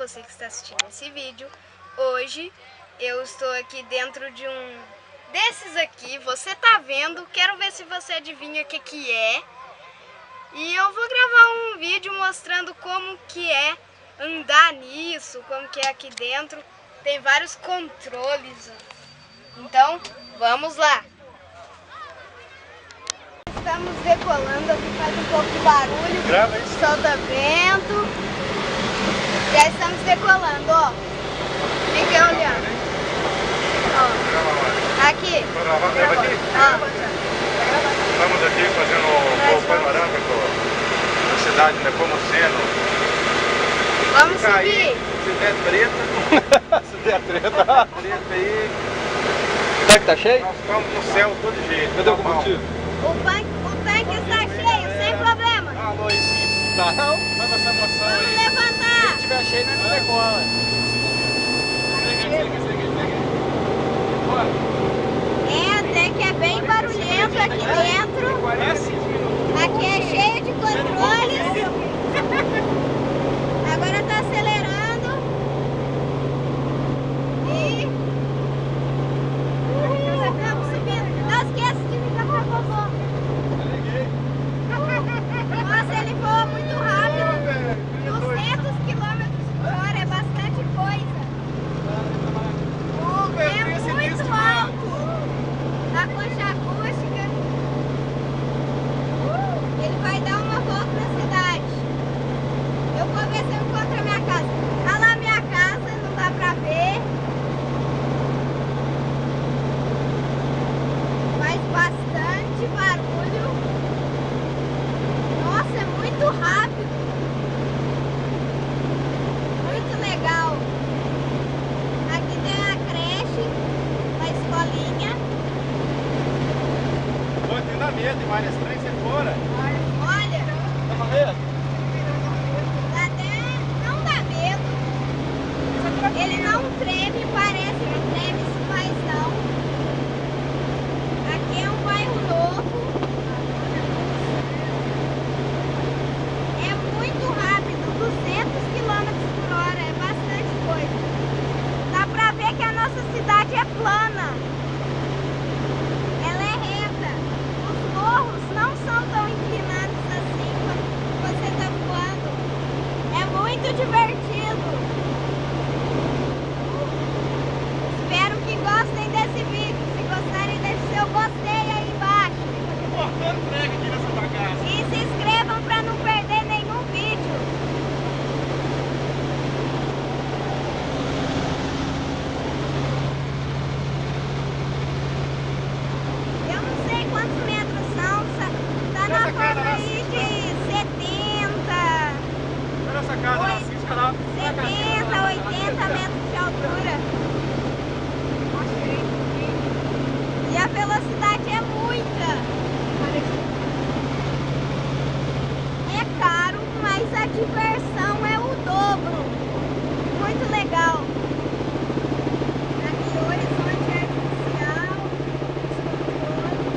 você que está assistindo esse vídeo. Hoje eu estou aqui dentro de um desses aqui, você tá vendo, quero ver se você adivinha o que é. E eu vou gravar um vídeo mostrando como que é andar nisso, como que é aqui dentro. Tem vários controles. Então, vamos lá. Estamos decolando, aqui faz um pouco de barulho. Grava isso. Solta vento. Já estamos decolando, ó. Fiquem olhando. Ó. Aqui. Grava aqui? Estamos aqui fazendo um voo panorâmico da cidade de Nepomuceno. Vamos subir. Se der treta. Se der treta. Treta aí. Será que tá cheio? Nós estamos no céu de todo jeito. Cadê o combustível? O tanque está cheio, sem problema. Alô, aí sim. Tá. Não. Vai essa emoção Vamos aí. levantar. Se tiver cheio, não decola. É, até que é bem barulhento aqui dentro. Aqui é cheio de controles. Agora tá acelerando. E estamos subindo. Não esqueça de ligar pra vovô. Nossa, ele voa muito rápido. 200 km/h é bastante coisa. É muito alto. A concha acústica. Ele vai dar uma volta na cidade. Eu vou ver se eu encontro a minha casa. Olha lá a minha casa, não dá pra ver. Faz bastante barulho. Nossa, é muito rápido. Muito legal. Aqui tem a creche, a escolinha. Pô, tem dá medo, tem várias trens, você fora. Olha, Tá com medo? até não dá medo. Ele não treme, parece que treme, mas não. Aqui é um bairro novo. É muito rápido, 200 km/h, é bastante coisa. Dá pra ver que a nossa cidade é plana. Ela é reta. Os morros não são tão inclinados assim quando você está voando. É muito divertido. Espero que gostem desse vídeo. Se gostarem, deixe seu gostei aí embaixo. Importando prega aqui nessa bagaça. E se inscrevam para não perder nenhum vídeo. Eu não sei quantos metros são. Tá na faixa aí de 70, Olha essa casa, ela assiste canal. 70, 80 metros de altura. E a velocidade é muita. É caro, mas a diversão é o dobro. Muito legal. Aqui o horizonte artificial, os controles,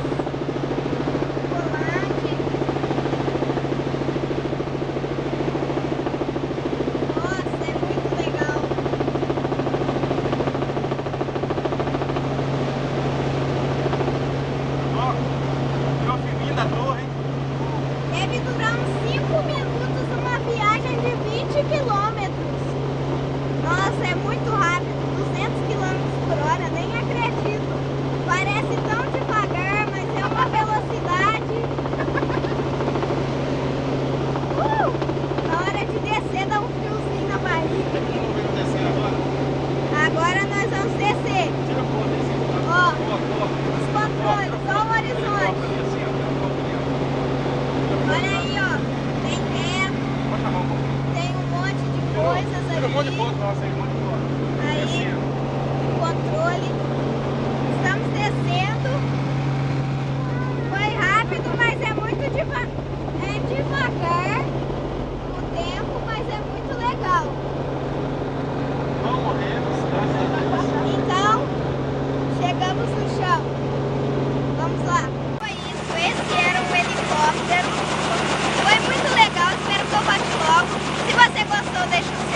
volante. Nossa, é muito legal. Ó, viu a fininha da torre, hein? Deve durar uns 5 minutos uma viagem de 20 quilômetros. Nossa, é muito rápido, 200 km/h, nem acredito. Parece tão devagar, mas é uma velocidade. Na hora de descer dá um friozinho na barriga. Vamos descer agora. Agora nós vamos descer. Tira a foto aí, sim. Ó, os controles, ó o horizonte. Olha aí, ó. Tem teto, Bota a mão, tem um monte de coisas tira um monte de ali. foto nossa aí, um monte de foto. Aí, Descendo. o controle. Estamos descendo. Foi rápido, mas é muito devagar. É devagar o tempo, mas é muito legal. Não morremos, graças a Deus. Então, chegamos no chão. Vamos lá. Foi isso. Esse era um helicóptero. Foi muito legal. Espero que eu volte logo. Se você gostou, deixa o